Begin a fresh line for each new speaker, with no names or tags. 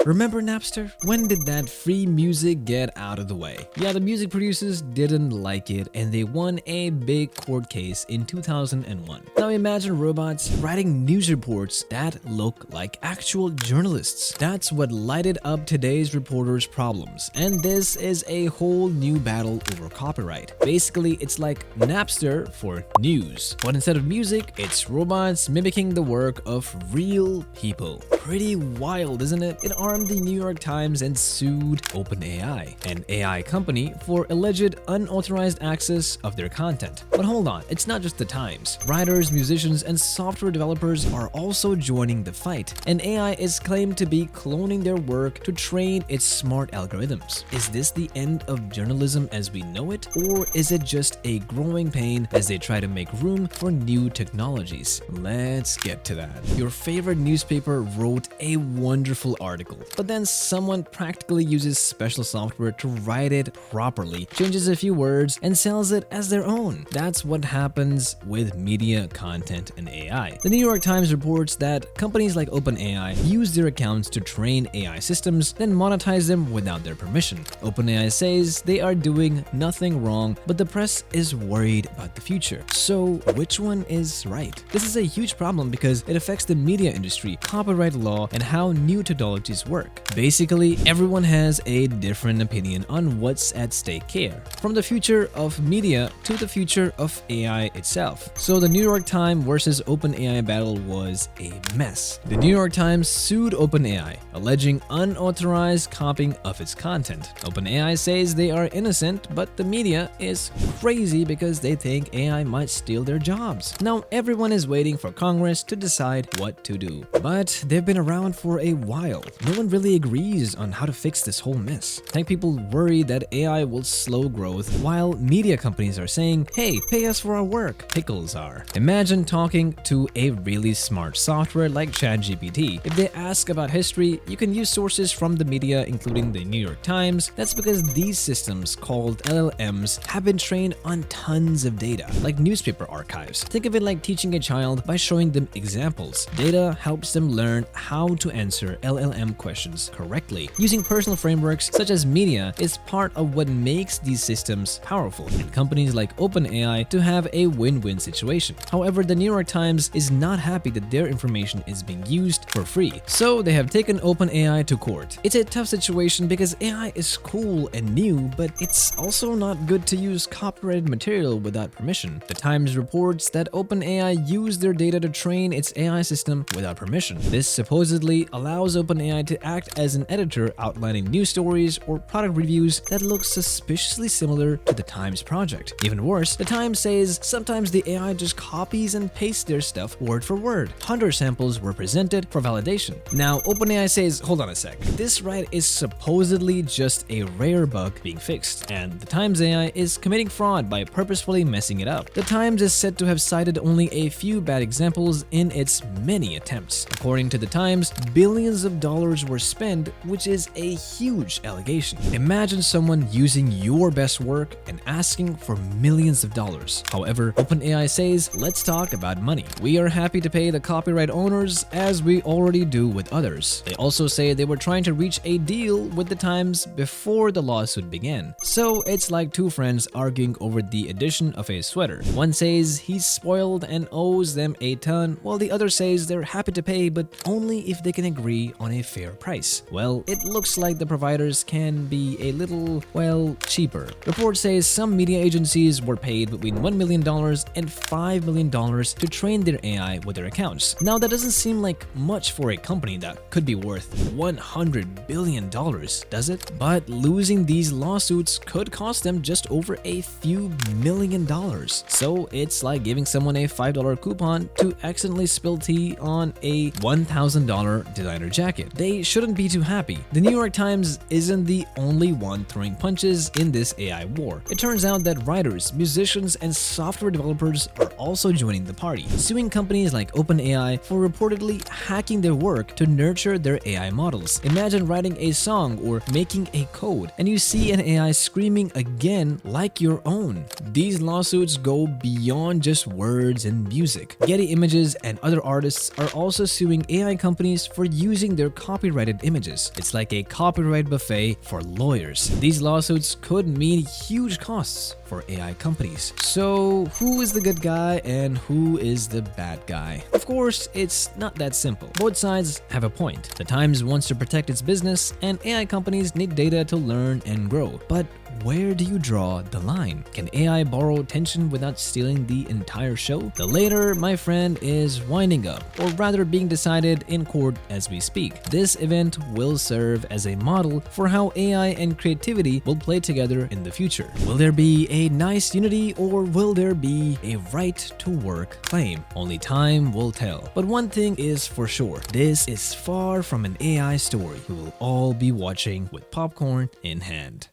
Remember Napster? When did that free music get out of the way? Yeah, the music producers didn't like it and they won a big court case in 2001. Now imagine robots writing news reports that look like actual journalists. That's what lighted up today's reporters' problems, and this is a whole new battle over copyright. Basically, it's like Napster for news, but instead of music, it's robots mimicking the work of real people. Pretty wild, isn't it? It armed the New York Times and sued OpenAI, an AI company, for alleged unauthorized access of their content. But hold on, it's not just the Times. Writers, musicians, and software developers are also joining the fight, and AI is claimed to be cloning their work to train its smart algorithms. Is this the end of journalism as we know it, or is it just a growing pain as they try to make room for new technologies? Let's get to that. Your favorite newspaper wrote a wonderful article, but then someone practically uses special software to write it properly, changes a few words, and sells it as their own. That's what happens with media, content, and AI. The New York Times reports that companies like OpenAI use their accounts to train AI systems, then monetize them without their permission. OpenAI says they are doing nothing wrong, but the press is worried about the future. So which one is right? This is a huge problem because it affects the media industry, copyright law, and how new technologies work. Basically, everyone has a different opinion on what's at stake here, from the future of media to the future of AI itself. So the New York Times versus OpenAI battle was a mess. The New York Times sued OpenAI, alleging unauthorized copying of its content. OpenAI says they are innocent, but the media is crazy because they think AI might steal their jobs. Now everyone is waiting for Congress to decide what to do, but they've been around for a while. No one really agrees on how to fix this whole mess. Tech people worry that AI will slow growth, while media companies are saying, hey, pay us for our work. Pickles are. Imagine talking to a really smart software like ChatGPT. If they ask about history, you can use sources from the media, including the New York Times. That's because these systems, called LLMs, have been trained on tons of data, like newspaper archives. Think of it like teaching a child by showing them examples. Data helps them learn how to answer LLM questions correctly. Using personal frameworks such as media is part of what makes these systems powerful, and companies like OpenAI to have a win-win situation. However, the New York Times is not happy that their information is being used for free, so they have taken OpenAI to court. It's a tough situation because AI is cool and new, but it's also not good to use copyrighted material without permission. The Times reports that OpenAI used their data to train its AI system without permission. This supposedly allows OpenAI to act as an editor, outlining news stories or product reviews that look suspiciously similar to the Times project. Even worse, the Times says sometimes the AI just copies and pastes their stuff word for word. 100 samples were presented for validation. Now, OpenAI says, hold on a sec, this right is supposedly just a rare bug being fixed, and the Times AI is committing fraud by purposefully messing it up. The Times is said to have cited only a few bad examples in its many attempts. According to the Times, billions of dollars were spent, which is a huge allegation. Imagine someone using your best work and asking for millions of dollars. However, OpenAI says, let's talk about money. We are happy to pay the copyright owners as we already do with others. They also say they were trying to reach a deal with the Times before the lawsuit began. So it's like two friends arguing over the addition of a sweater. One says he's spoiled and owes them a ton, while the other says they're happy to pay, but only if they can agree on a fair price. Well, it looks like the providers can be a little, well, cheaper. Report says some media agencies were paid between $1 million and $5 million to train their AI with their accounts. Now, that doesn't seem like much for a company that could be worth $100 billion, does it? But losing these lawsuits could cost them just over a few $1,000,000. So it's like giving someone a $5 coupon to accidentally spill tea on a $1,000 designer jacket. They shouldn't be too happy. The New York Times isn't the only one throwing punches in this AI war. It turns out that writers, musicians, and software developers are also joining the party, suing companies like OpenAI for reportedly hacking their work to nurture their AI models. Imagine writing a song or making a code, and you see an AI screaming again like your own. These lawsuits go beyond just words and music. Getty Images and other artists are also suing AI companies for using their copyright copyrighted images. It's like a copyright buffet for lawyers. These lawsuits could mean huge costs for AI companies. So who is the good guy and who is the bad guy? Of course, it's not that simple. Both sides have a point. The Times wants to protect its business, and AI companies need data to learn and grow. But where do you draw the line? Can AI borrow attention without stealing the entire show? The latter, my friend, is winding up, or rather being decided in court as we speak. This event will serve as a model for how AI and creativity will play together in the future. Will there be a nice unity, or will there be a right to work claim? Only time will tell. But one thing is for sure, this is far from an AI story. We will all be watching with popcorn in hand.